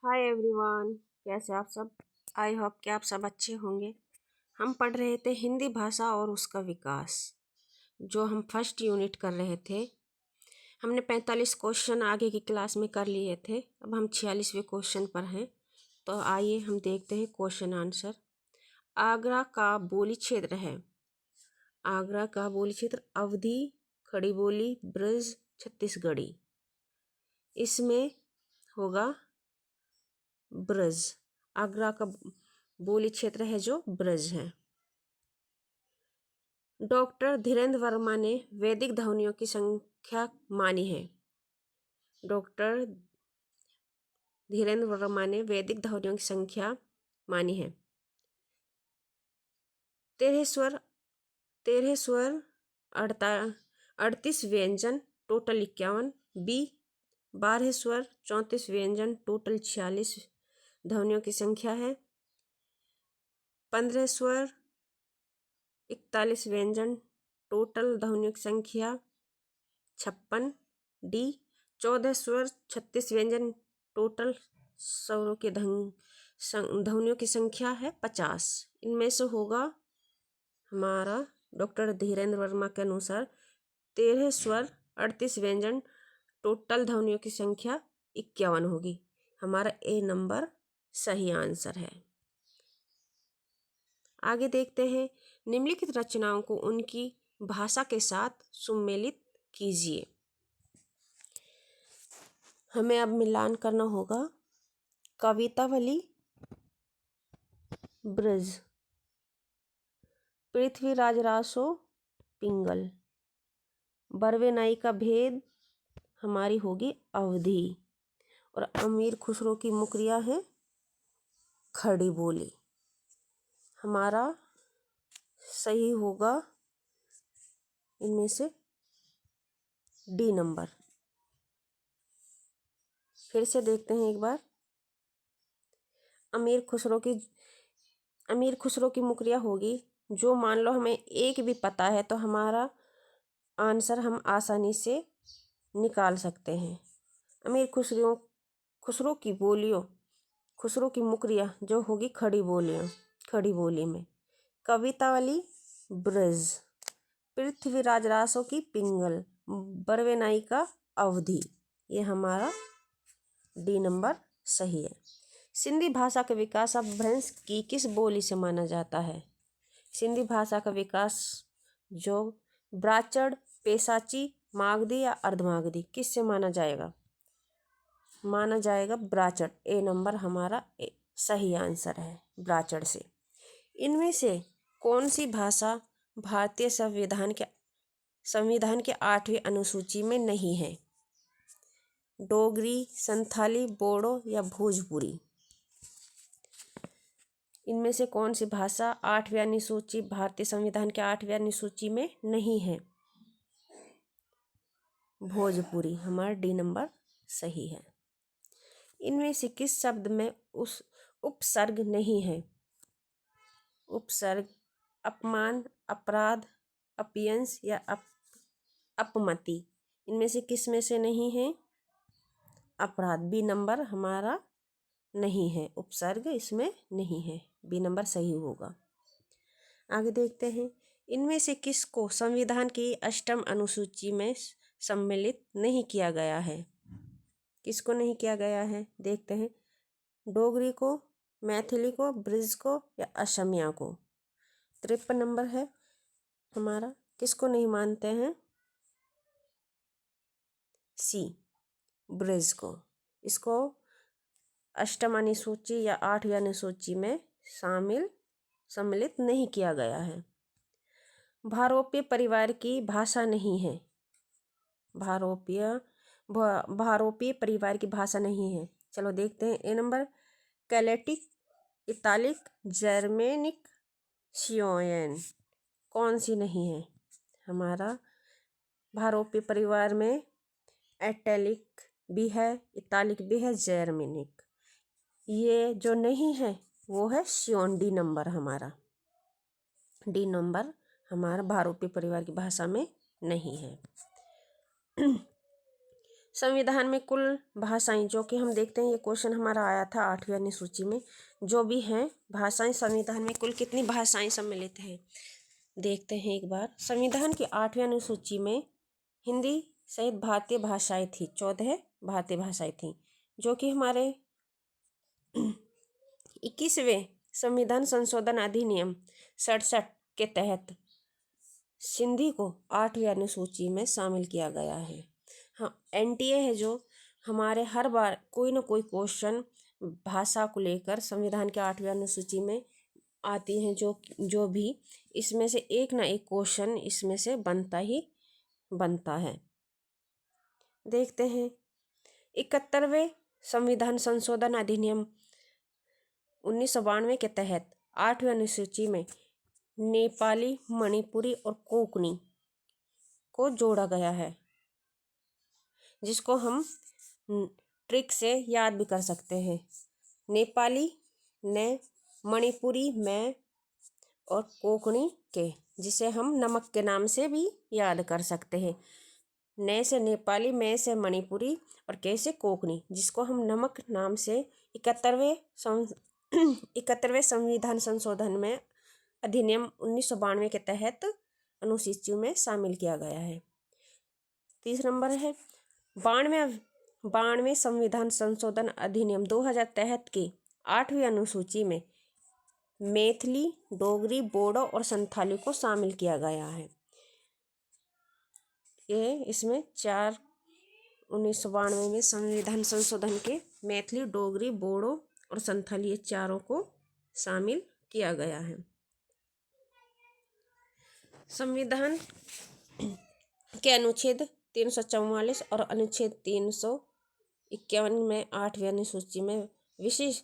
Hi everyone, कैसे आप सब। आई होप कि आप सब अच्छे होंगे। हम पढ़ रहे थे हिंदी भाषा और उसका विकास, जो हम फर्स्ट यूनिट कर रहे थे। हमने 45 क्वेश्चन आगे की क्लास में कर लिए थे। अब हम 46वें क्वेश्चन पर हैं। तो आइए हम देखते हैं क्वेश्चन आंसर। आगरा का बोली क्षेत्र है। आगरा का बोली क्षेत्र अवधी, खड़ी बोली, ब्रज, छत्तीसगढ़ी। इसमें होगा ब्रज। आगरा का बोली क्षेत्र है जो ब्रज है। डॉक्टर धीरेन्द्र वर्मा ने वैदिक ध्वनियों की संख्या मानी है। डॉक्टर धीरेन्द्र वर्मा ने वैदिक ध्वनियों की संख्या मानी है। 13 स्वर 38 व्यंजन टोटल 51। बी 12 स्वर 34 व्यंजन टोटल 46 ध्वनियों की संख्या है। 15 स्वर 41 व्यंजन टोटल ध्वनियों की संख्या 56। डी 14 स्वर 36 व्यंजन टोटल स्वरों के ध्वनियों की संख्या है 50। इनमें से होगा हमारा डॉक्टर धीरेन्द्र वर्मा के अनुसार 13 स्वर 38 व्यंजन टोटल ध्वनियों की संख्या 51 होगी। हमारा ए नंबर सही आंसर है। आगे देखते हैं, निम्नलिखित रचनाओं को उनकी भाषा के साथ सुमेलित कीजिए। हमें अब मिलान करना होगा। कवितावली ब्रज, पृथ्वीराज रासो पिंगल, बरवे नाई का भेद हमारी होगी अवधि, और अमीर खुसरो की मुकरिया है खड़ी बोली। हमारा सही होगा इनमें से डी नंबर। फिर से देखते हैं एक बार। अमीर खुसरो की मुकरिया होगी जो, मान लो हमें एक भी पता है तो हमारा आंसर हम आसानी से निकाल सकते हैं। अमीर खुसरो की बोलियों, खुसरो की मुकरिया जो होगी खड़ी बोली में। कवितावली ब्रज, पृथ्वीराज रासो की पिंगल, बरवे नाई का अवधि। ये हमारा डी नंबर सही है। सिंधी भाषा का विकास अपभ्रंश की किस बोली से माना जाता है। सिंधी भाषा का विकास जो ब्राचड़, पेशाची, मागधी या अर्धमागधी, किस से माना जाएगा। माना जाएगा ब्राचड़। ए नंबर हमारा सही आंसर है, ब्राचड़ से। इनमें से कौन सी भाषा भारतीय संविधान के 8वीं अनुसूची में नहीं है। डोगरी, संथाली, बोडो या भोजपुरी। इनमें से कौन सी भाषा 8वीं अनुसूची, भारतीय संविधान के 8वीं अनुसूची में नहीं है। भोजपुरी। हमारा डी नंबर सही है। इनमें से किस शब्द में उस उपसर्ग नहीं है। उपसर्ग अपमान, अपराध, अपयंश या अपमति। इनमें से किस में से नहीं है। अपराध। बी नंबर हमारा नहीं है, उपसर्ग इसमें नहीं है। बी नंबर सही होगा। आगे देखते हैं, इनमें से किसको संविधान की 8वीं अनुसूची में सम्मिलित नहीं किया गया है। किसको नहीं किया गया है, देखते हैं। डोगरी को, मैथिली को, ब्रज को या असमिया को। 53 नंबर है हमारा। किसको नहीं मानते हैं। सी ब्रज को। इसको 8वीं अनुसूची या 8वीं अनुसूची में सम्मिलित नहीं किया गया है। भारोपीय परिवार की भाषा नहीं है। भारोपीय परिवार की भाषा नहीं है। चलो देखते हैं। ए नंबर कैलेटिक, इतालिक, जर्मेनिक, सियोन। कौन सी नहीं है। हमारा भारोपीय परिवार में इटैलिक भी है, इतालिक भी है, जर्मेनिक। ये जो नहीं है वो है सियोन। डी नंबर हमारा। डी नंबर हमारा भारोपीय परिवार की भाषा में नहीं है। संविधान में कुल भाषाएं, जो कि हम देखते हैं ये क्वेश्चन हमारा आया था 8वीं अनुसूची में, जो भी हैं भाषाएं संविधान में कुल कितनी भाषाएं सम्मिलित हैं देखते हैं एक बार। संविधान की 8वीं अनुसूची में हिंदी सहित भारतीय भाषाएं थी, 14 भारतीय भाषाएं थी, जो कि हमारे 21वें संविधान संशोधन अधिनियम 67 के तहत सिंधी को 8वीं अनुसूची में शामिल किया गया है। हाँ, एनटीए है जो हमारे हर बार कोई ना कोई क्वेश्चन भाषा को लेकर संविधान के 8वीं अनुसूची में आती हैं, जो भी इसमें से एक ना एक क्वेश्चन इसमें से बनता ही बनता है। देखते हैं 71वें संविधान संशोधन अधिनियम 1992 के तहत 8वीं अनुसूची में नेपाली, मणिपुरी और कोंकणी को जोड़ा गया है, जिसको हम ट्रिक से याद भी कर सकते हैं। नेपाली ने, मणिपुरी में और कोंकणी के, जिसे हम नमक के नाम से भी याद कर सकते हैं। ने से नेपाली, में से मणिपुरी और के से कोंकणी, जिसको हम नमक नाम से 71वें संविधान संशोधन में अधिनियम 1992 के तहत अनुसूची में शामिल किया गया है। तीसरा नंबर है 92वें संविधान संशोधन अधिनियम 2000 तहत की 8वीं अनुसूची में मैथिली, डोगरी, बोडो और संथाली को शामिल किया गया है। ये इसमें 1992 में संविधान संशोधन के मैथिली, डोगरी, बोडो और संथाली, ये चारों को शामिल किया गया है। संविधान के अनुच्छेद 344 और अनुच्छेद 351 में 8वीं अनुसूची में विशेष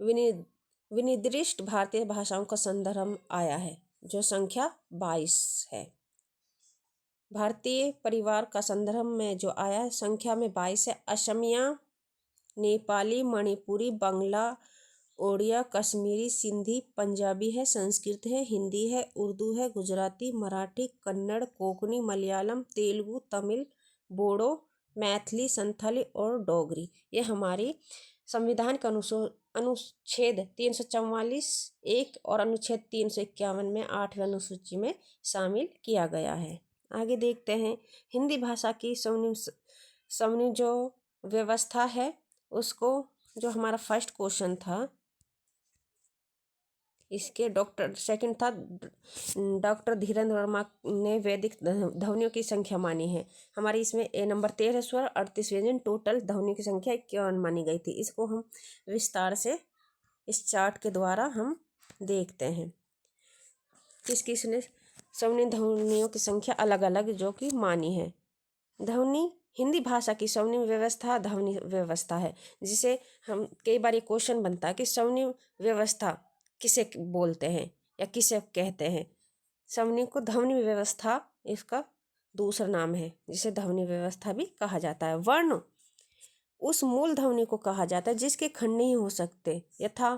विनिर्दिष्ट भारतीय भाषाओं का संदर्भ आया है, जो संख्या 22 है। भारतीय परिवार का संदर्भ में जो आया है संख्या में 22 है। असमिया, नेपाली, मणिपुरी, बांग्ला, ओडिया, कश्मीरी, सिंधी, पंजाबी है, संस्कृत है, हिंदी है, उर्दू है, गुजराती, मराठी, कन्नड़, कोंकणी, मलयालम, तेलुगु, तमिल, बोडो, मैथिली, संथाली और डोगरी, ये हमारी संविधान का अनुच्छेद 344(1) और अनुच्छेद 351 में 8वीं अनुसूची में शामिल किया गया है। आगे देखते हैं हिंदी भाषा की समन्वय जो व्यवस्था है उसको, जो हमारा फर्स्ट क्वेश्चन था इसके सेकंड था डॉक्टर धीरेन्द्र वर्मा ने वैदिक ध्वनियों की संख्या मानी है। हमारी इसमें ए नंबर 13 स्वर, 38 व्यंजन, टोटल ध्वनियों की संख्या 51 मानी गई थी। इसको हम विस्तार से इस चार्ट के द्वारा हम देखते हैं किस किस ने सवर्ण ध्वनियों की संख्या अलग अलग जो कि मानी है। ध्वनि हिंदी भाषा की सवर्ण व्यवस्था ध्वनि व्यवस्था है, जिसे हम कई बार ये क्वेश्चन बनता है कि सवर्ण व्यवस्था किसे बोलते हैं या किसे कहते हैं। सवर्ण को ध्वनि व्यवस्था इसका दूसरा नाम है, जिसे ध्वनि व्यवस्था भी कहा जाता है। वर्ण उस मूल ध्वनि को कहा जाता है जिसके खंड नहीं हो सकते, यथा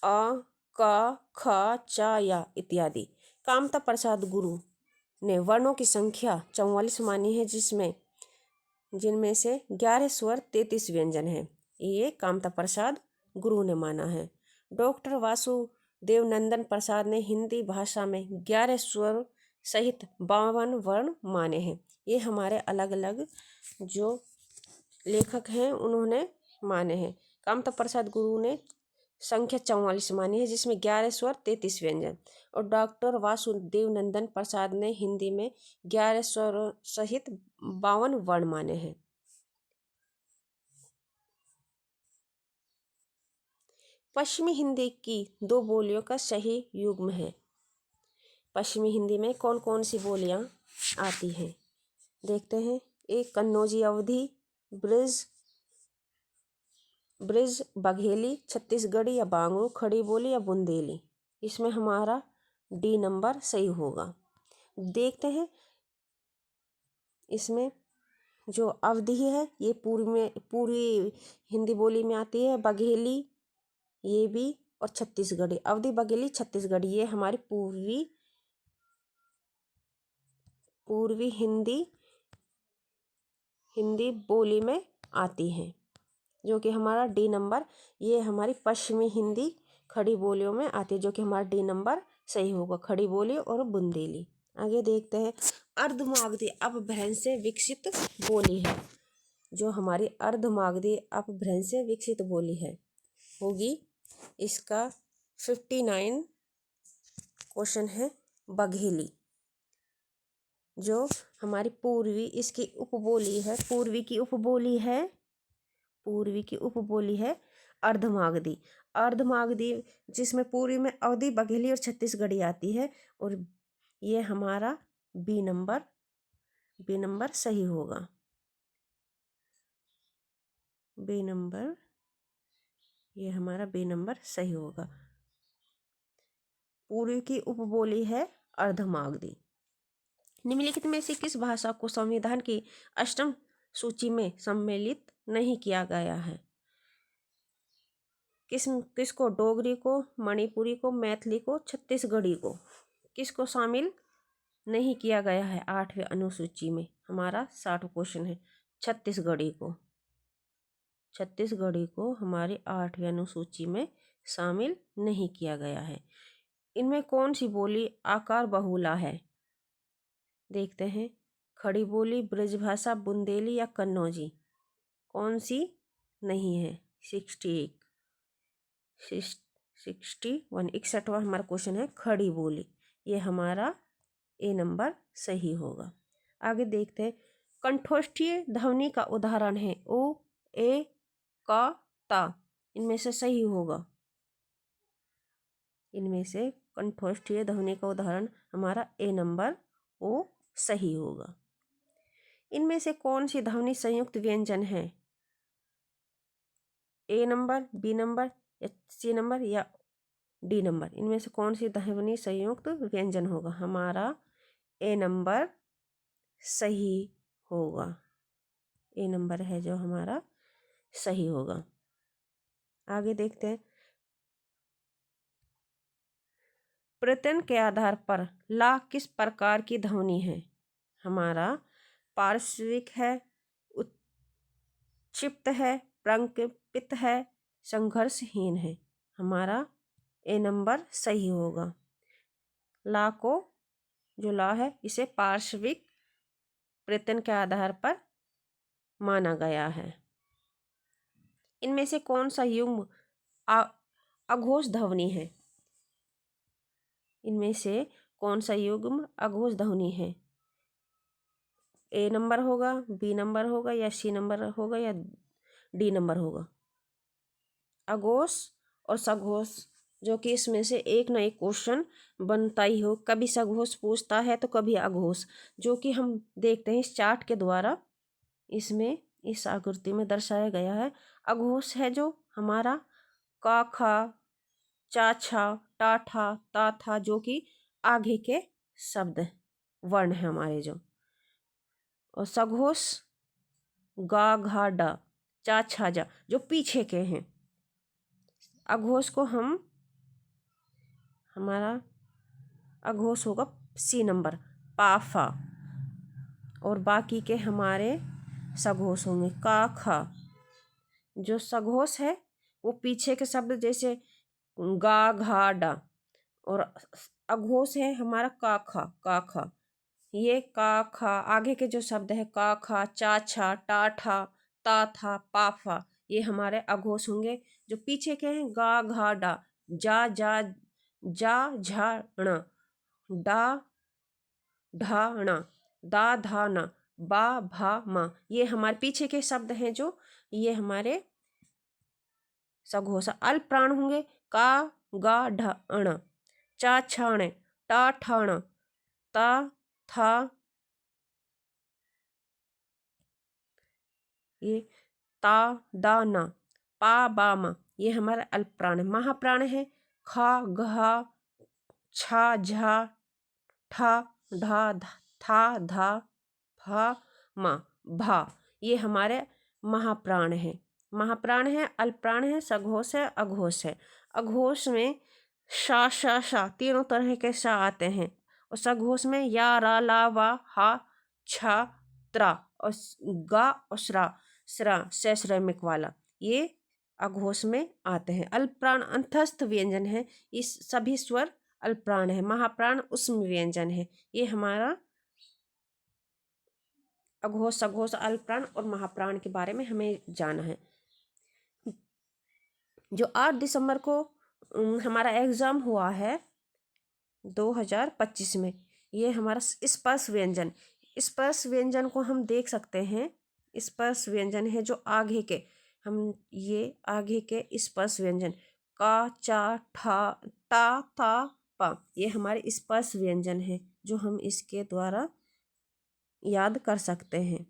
अ, क, ख, च, या इत्यादि। कामता प्रसाद गुरु ने वर्णों की संख्या 44 मानी है, जिनमें से 11 स्वर 33 व्यंजन हैं। ये कामता प्रसाद गुरु ने माना है। डॉक्टर वासुदेव नंदन प्रसाद ने हिंदी भाषा में 11 स्वर सहित 52 वर्ण माने हैं। ये हमारे अलग अलग जो लेखक हैं उन्होंने माने हैं। कामता प्रसाद गुरु ने संख्या 44 मानी है, जिसमें 11 स्वर 33 व्यंजन, और डॉक्टर वासुदेव नंदन प्रसाद ने हिंदी में 11 स्वर सहित 52 वर्ण माने हैं। पश्चिमी हिंदी की 2 बोलियों का सही युग्म है। पश्चिमी हिंदी में कौन कौन सी बोलियां आती हैं देखते हैं। एक कन्नौजी, अवधी, ब्रिज, बघेली, छत्तीसगढ़ी या बांगड़ू, खड़ी बोली या बुंदेली। इसमें हमारा डी नंबर सही होगा। देखते हैं इसमें जो अवधी है ये पूरी हिंदी बोली में आती है। बघेली ये भी, और छत्तीसगढ़ी, अवधी, बघेली, छत्तीसगढ़ी, ये हमारी पूर्वी हिंदी हिंदी बोली में आती हैं, जो कि हमारा डी नंबर, ये हमारी पश्चिमी हिंदी खड़ी बोलियों में आती है, जो कि हमारा डी नंबर सही होगा, खड़ी बोली और बुंदेली। आगे देखते हैं, अर्धमागधी अपभ्रंश से विकसित बोली है। जो हमारी अर्धमागधी अपभ्रंश से विकसित बोली है होगी, इसका 59 क्वेश्चन है बघेली। जो हमारी पूर्वी इसकी उपबोली है, पूर्वी की उपबोली है अर्धमागधी। अर्धमागधी जिसमें पूर्वी में अवधी, बघेली और छत्तीसगढ़ी आती है, और ये हमारा बी नंबर सही होगा। बी नंबर, ये हमारा बी नंबर सही होगा। पूर्वी की उपबोली है अर्धमागधी। निम्नलिखित में से किस भाषा को संविधान की अष्टम सूची में सम्मिलित नहीं किया गया है? किसको? डोगरी को, मणिपुरी को, मैथिली को, छत्तीसगढ़ी को। किसको शामिल नहीं किया गया है 8वें अनुसूची में? हमारा 60 क्वेश्चन है छत्तीसगढ़ी को हमारी 8वें अनुसूची में शामिल नहीं किया गया है। इनमें कौन सी बोली आकार बहुला है? देखते हैं, खड़ी बोली, ब्रजभाषा, बुंदेली या कन्नौजी। कौन सी नहीं है? 61 61वां हमारा क्वेश्चन है खड़ी बोली, ये हमारा ए नंबर सही होगा। आगे देखते हैं, कंठोष्ठीय ध्वनि का उदाहरण है ओ, ए, का, ता। इनमें से सही होगा, इनमें से कंठोष्ठीय ध्वनि का उदाहरण हमारा ए नंबर ओ सही होगा। इनमें से कौन सी ध्वनि संयुक्त व्यंजन है? ए नंबर, बी नंबर या सी नंबर या डी नंबर? इनमें से कौन सी ध्वनि संयुक्त व्यंजन होगा? हमारा ए नंबर सही होगा। ए नंबर है जो हमारा सही होगा। आगे देखते हैं, प्रत्यय के आधार पर ला किस प्रकार की ध्वनि है? हमारा पार्श्विक है, उत्क्षिप्त है, प्रकंपित है, संघर्षहीन है। हमारा ए नंबर सही होगा। ला को, जो ला है, इसे पार्श्विक प्रत्यय के आधार पर माना गया है। इनमें से कौन सा युग्म अघोष ध्वनि है? इनमें से कौन सा युग्म अघोष ध्वनि है? ए नंबर होगा, बी नंबर होगा या सी नंबर होगा या डी नंबर होगा? अघोष और सघोष, जो कि इसमें से एक ना एक क्वेश्चन बनता ही हो। कभी सघोष पूछता है तो कभी अघोष, जो कि हम देखते हैं इस चार्ट के द्वारा। इसमें इस आकृति में दर्शाया गया है। अघोष है जो हमारा का, खा, चा, छा, टा, ठा, ता, था, जो कि आगे के शब्द वर्ण है हमारे जो। और सघोष गा, घा, डा, चा, छा, जा, जो पीछे के हैं। अघोष को हमारा अघोष होगा सी नंबर, पा, फा। और बाकी के हमारे सघोष होंगे का, खा। जो सघोष है वो पीछे के शब्द जैसे गा, घा, डा, और अघोष है हमारा का, खा। ये का, खा, आगे के जो शब्द है का, खा, चा, छा, टा, ठा, ता, था, पा, फा, ये हमारे अघोष होंगे। जो पीछे के हैं गा, घा, डा, जा, झा, ण, डा, ढा, ण, दा, धा, न, बा, भा, मा, ये हमारे पीछे के शब्द हैं जो ये हमारे सघोष। अल्प प्राण होंगे का, गा, ढ, ण, चा, छाण, टा, ठाण, ता, था, ये ता, दा, ना, पा, बा, मा, ये हमारा अल्प प्राण है। महाप्राण है खा, घा, छा, झा, ठा, ढा, था, धा, भा, मा, भा, ये हमारे महाप्राण है। महाप्राण है, अल्प प्राण है, सघोष है, अघोष है। अघोष में शा तीनों तरह के शा आते हैं, और सघोष में या, रा, ला, वा, हा, छा, त्रा, और गा और श्रा सश्रमिक वाला, ये अघोष में आते हैं। अल्पप्राण अंतस्थ व्यंजन है, इस सभी स्वर अल्पप्राण है। महाप्राण उष्म व्यंजन है। ये हमारा अघोष, सघोष, अल्पप्राण और महाप्राण के बारे में हमें जाना है। जो 8 दिसंबर को हमारा एग्जाम हुआ है 2025 में, ये हमारा स्पर्श व्यंजन, स्पर्श व्यंजन को हम देख सकते हैं। स्पर्श व्यंजन है जो आगे के, हम ये आगे के स्पर्श व्यंजन का, चा, ठा, टा, था, पा, ये हमारे स्पर्श व्यंजन है जो हम इसके द्वारा याद कर सकते हैं।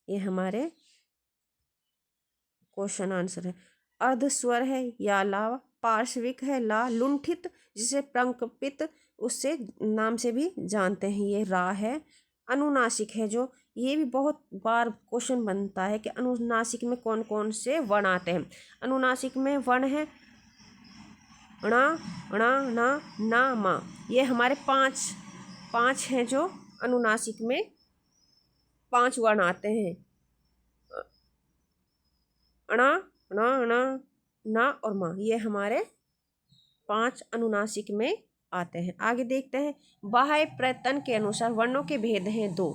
ये हमारे क्वेश्चन आंसर है। अर्ध स्वर है या ला, पार्श्विक है ला, लुंठित जिसे प्रकंपित उससे नाम से भी जानते हैं, ये रा है। अनुनासिक है जो, ये भी बहुत बार क्वेश्चन बनता है कि अनुनासिक में कौन कौन से वर्ण आते हैं। अनुनासिक में वर्ण है णा, णा, ना, ना, मा, ये हमारे पांच हैं जो अनुनासिक में 5 वर्ण आते हैं। अणा, णा, णा, ना और मा, ये हमारे 5 अनुनासिक में आते हैं। आगे देखते हैं। बाह्य प्रयत्न के अनुसार वर्णों के भेद हैं 2।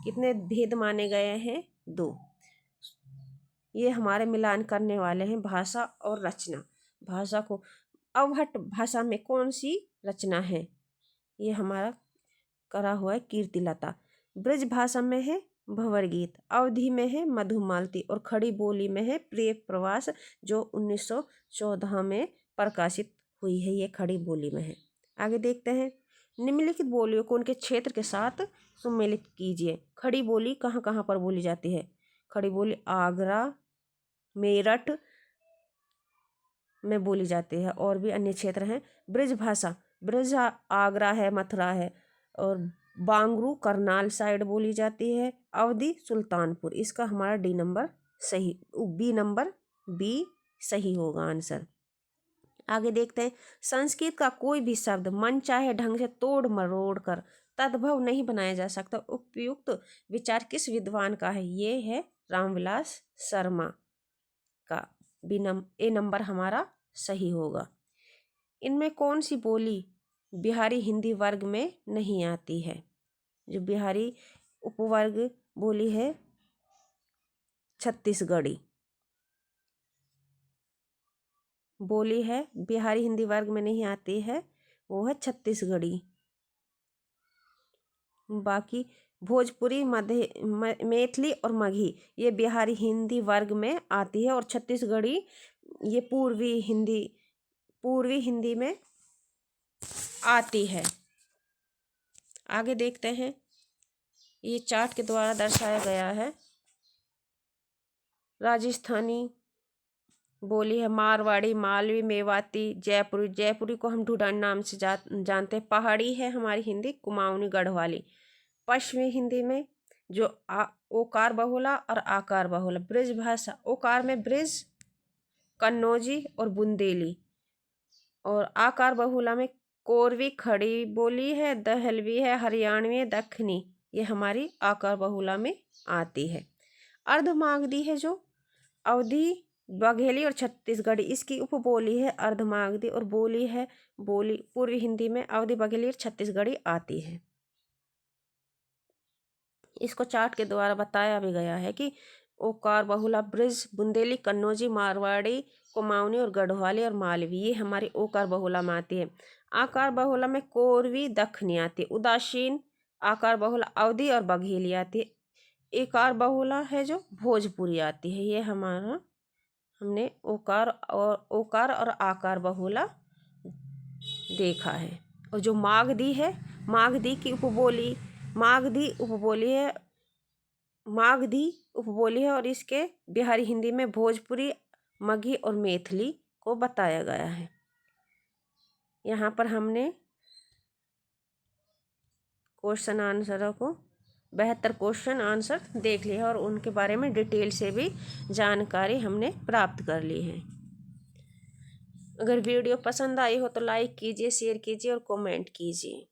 कितने भेद माने गए हैं? 2। ये हमारे मिलान करने वाले हैं भाषा और रचना। भाषा को, अवहट भाषा में कौन सी रचना है? ये हमारा करा हुआ है कीर्तिलता। ब्रज भाषा में है भंवर गीत, अवधि में है मधुमालती और खड़ी बोली में है प्रिय प्रवास जो 1914 में प्रकाशित हुई है। ये खड़ी बोली में है। आगे देखते हैं। निम्नलिखित बोलियों को उनके क्षेत्र के साथ सम्मिलित कीजिए। खड़ी बोली कहाँ कहाँ पर बोली जाती है? खड़ी बोली आगरा, मेरठ में बोली जाती है और भी अन्य क्षेत्र हैं। ब्रज भाषा, ब्रज आगरा है, मथुरा है, और बांगरू करनाल साइड बोली जाती है। अवधि सुल्तानपुर। इसका हमारा डी नंबर सही, बी नंबर बी सही होगा आंसर। आगे देखते हैं। संस्कृत का कोई भी शब्द मन चाहे ढंग से तोड़ मरोड़ कर तद्भव नहीं बनाया जा सकता। उपयुक्त विचार किस विद्वान का है? ये है रामविलास शर्मा का। ए नंबर हमारा सही होगा। इनमें कौन सी बोली बिहारी हिंदी वर्ग में नहीं आती है? जो बिहारी उपवर्ग बोली है छत्तीसगढ़ी बोली है, बिहारी हिंदी वर्ग में नहीं आती है, वो है छत्तीसगढ़ी। बाकी भोजपुरी, मैथिली और मगही ये बिहारी हिंदी वर्ग में आती है, और छत्तीसगढ़ी ये पूर्वी हिंदी में आती है। आगे देखते हैं। ये चार्ट के द्वारा दर्शाया गया है। राजस्थानी बोली है मारवाड़ी, मालवी, मेवाती, जयपुरी। जयपुरी को हम ढूंढान नाम से जानते हैं। पहाड़ी है हमारी हिंदी कुमाऊनी, गढ़वाली। पश्चिमी हिंदी में जो ओकार बहुला और आकार बहुला। ब्रज भाषा, ओकार में ब्रज, कन्नौजी और बुंदेली, और आकार बहुला में कोरवी, खड़ी बोली है, दहलवी है, हरियाणवी, दक्षिणी, ये हमारी आकार बहुला में आती है। अर्धमागधी है जो अवधी, बघेली और छत्तीसगढ़ी, इसकी उपबोली है अर्धमागधी, और बोली है पूर्वी हिंदी में अवधी, बघेली और छत्तीसगढ़ी आती है। इसको चार्ट के द्वारा बताया भी गया है कि ओकार बहुला ब्रज, बुंदेली, कन्नौजी, मारवाड़ी, कुमाऊनी और गढ़वाली और मालवी ये हमारी ओकार बहुला में आती है। आकार बहुला में कोरवी, दक्षिणी आती है। उदासीन आकार बहुला अवधी और बघेली आती है। एकार बहुला है जो भोजपुरी आती है। ये हमारा हमने ओकार और आकार बहुला देखा है। और जो मागधी है, मागधी उपबोली है और इसके बिहारी हिंदी में भोजपुरी, मगही और मैथिली को बताया गया है। यहाँ पर हमने क्वेश्चन आंसरों को 72 क्वेश्चन आंसर देख लिया और उनके बारे में डिटेल से भी जानकारी हमने प्राप्त कर ली है। अगर वीडियो पसंद आई हो तो लाइक कीजिए, शेयर कीजिए और कमेंट कीजिए।